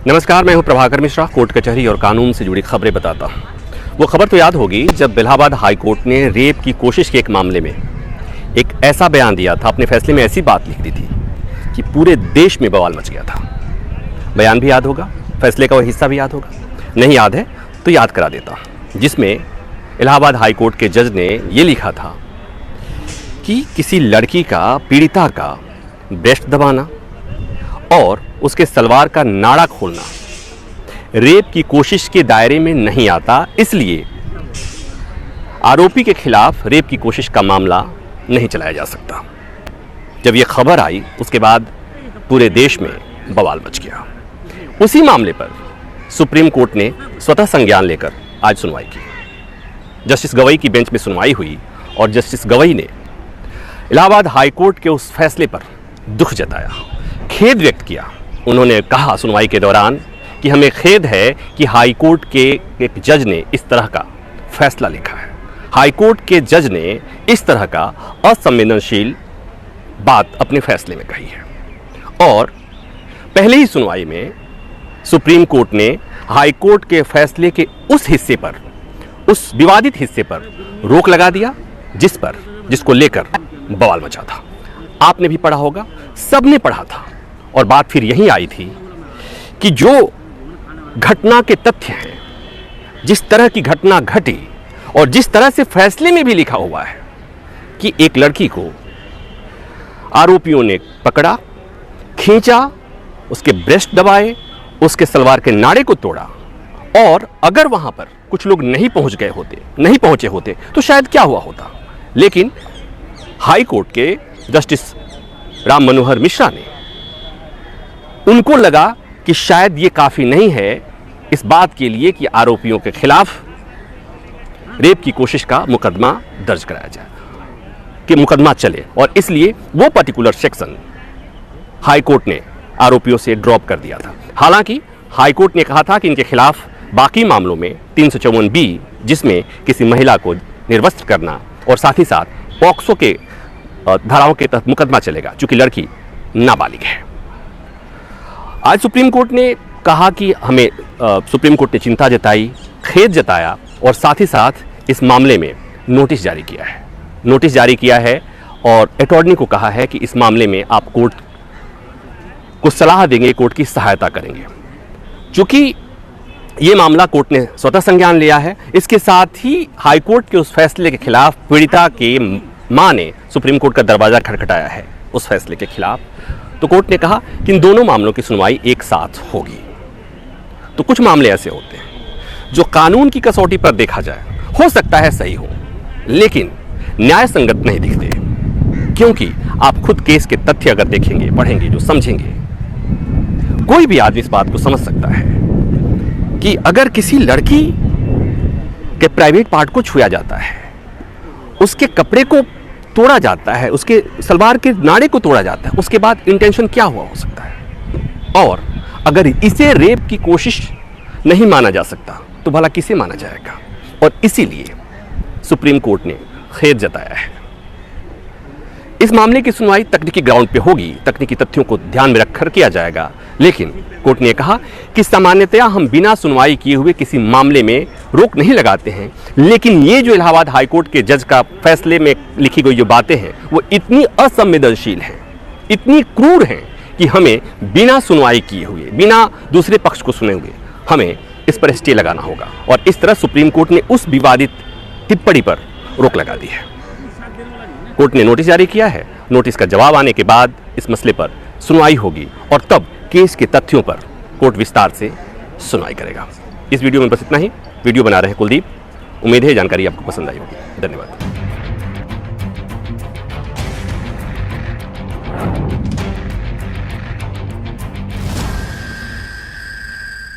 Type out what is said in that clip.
नमस्कार, मैं हूं प्रभाकर मिश्रा। कोर्ट कचहरी और कानून से जुड़ी खबरें बताता हूं। वो खबर तो याद होगी जब इलाहाबाद हाई कोर्ट ने रेप की कोशिश के एक मामले में एक ऐसा बयान दिया था, अपने फैसले में ऐसी बात लिख दी थी कि पूरे देश में बवाल मच गया था। बयान भी याद होगा, फैसले का वो हिस्सा भी याद होगा। नहीं याद है तो याद करा देता हूं, जिसमें इलाहाबाद हाई कोर्ट के जज ने ये लिखा था कि किसी लड़की का, पीड़िता का ब्रेस्ट दबाना और उसके सलवार का नाड़ा खोलना रेप की कोशिश के दायरे में नहीं आता, इसलिए आरोपी के खिलाफ रेप की कोशिश का मामला नहीं चलाया जा सकता। जब यह खबर आई उसके बाद पूरे देश में बवाल मच गया। उसी मामले पर सुप्रीम कोर्ट ने स्वतः संज्ञान लेकर आज सुनवाई की। जस्टिस गवई की बेंच में सुनवाई हुई और जस्टिस गवई ने इलाहाबाद हाई कोर्ट के उस फैसले पर दुख जताया, खेद व्यक्त किया। उन्होंने कहा सुनवाई के दौरान कि हमें खेद है कि हाई कोर्ट के एक जज ने इस तरह का फैसला लिखा है। हाई कोर्ट के जज ने इस तरह का असंवेदनशील बात अपने फैसले में कही है। और पहले ही सुनवाई में सुप्रीम कोर्ट ने हाई कोर्ट के फैसले के उस हिस्से पर, उस विवादित हिस्से पर रोक लगा दिया जिसको लेकर बवाल मचा था। आपने भी पढ़ा होगा, सबने पढ़ा था। और बात फिर यहीं आई थी कि जो घटना के तथ्य हैं, जिस तरह की घटना घटी और जिस तरह से फैसले में भी लिखा हुआ है कि एक लड़की को आरोपियों ने पकड़ा, खींचा, उसके ब्रेस्ट दबाए, उसके सलवार के नाड़े को तोड़ा, और अगर वहां पर कुछ लोग नहीं पहुंचे होते तो शायद क्या हुआ होता। लेकिन हाई कोर्ट के जस्टिस राम मनोहर मिश्रा ने, उनको लगा कि शायद ये काफी नहीं है इस बात के लिए कि आरोपियों के खिलाफ रेप की कोशिश का मुकदमा दर्ज कराया जाए, कि मुकदमा चले, और इसलिए वो पर्टिकुलर सेक्शन हाई कोर्ट ने आरोपियों से ड्रॉप कर दिया था। हालांकि हाई कोर्ट ने कहा था कि इनके खिलाफ बाकी मामलों में 354B, जिसमें किसी महिला को निर्वस्त्र करना और साथ ही साथ पॉक्सो के धाराओं के तहत मुकदमा चलेगा, चूंकि लड़की नाबालिग है। आज सुप्रीम कोर्ट ने कहा कि सुप्रीम कोर्ट ने चिंता जताई, खेद जताया और साथ ही साथ इस मामले में नोटिस जारी किया है और अटॉर्नी को कहा है कि इस मामले में आप कोर्ट को सलाह देंगे, कोर्ट की सहायता करेंगे। चूंकि ये मामला कोर्ट ने स्वतः संज्ञान लिया है, इसके साथ ही हाई कोर्ट के उस फैसले के खिलाफ पीड़िता के मां ने सुप्रीम कोर्ट का दरवाजा खटखटाया है उस फैसले के खिलाफ, तो कोर्ट ने कहा कि इन दोनों मामलों की सुनवाई एक साथ होगी। तो कुछ मामले ऐसे होते हैं जो कानून की कसौटी पर देखा जाए हो सकता है सही हो, लेकिन न्याय संगत नहीं दिखते, क्योंकि आप खुद केस के तथ्य अगर देखेंगे, पढ़ेंगे, जो समझेंगे, कोई भी आदमी इस बात को समझ सकता है कि अगर किसी लड़की के प्राइवेट पार्ट को छुआ जाता है, उसके कपड़े को तोड़ा जाता है, उसके सलवार के नाड़े को तोड़ा जाता है, उसके बाद इंटेंशन क्या हुआ हो सकता है। और अगर इसे रेप की कोशिश नहीं माना जा सकता तो भला किसे माना जाएगा। और इसीलिए सुप्रीम कोर्ट ने खेद जताया है। इस मामले की सुनवाई तकनीकी ग्राउंड पे होगी, तकनीकी तथ्यों को ध्यान में रखकर किया जाएगा, लेकिन कोर्ट ने कहा कि सामान्यतया हम बिना सुनवाई किए हुए किसी मामले में रोक नहीं लगाते हैं, लेकिन ये जो इलाहाबाद हाई कोर्ट के जज का फैसले में लिखी गई जो बातें हैं वो इतनी असंवेदनशील हैं, इतनी क्रूर हैं कि हमें बिना सुनवाई किए हुए, बिना दूसरे पक्ष को सुने हुए हमें इस पर स्टे लगाना होगा। और इस तरह सुप्रीम कोर्ट ने उस विवादित टिप्पणी पर रोक लगा दी है। कोर्ट ने नोटिस जारी किया है। नोटिस का जवाब आने के बाद इस मसले पर सुनवाई होगी और तब केस के तथ्यों पर कोर्ट विस्तार से सुनवाई करेगा। इस वीडियो में बस इतना ही। वीडियो बना रहे हैं कुलदीप। उम्मीद है जानकारी आपको पसंद आई होगी। धन्यवाद।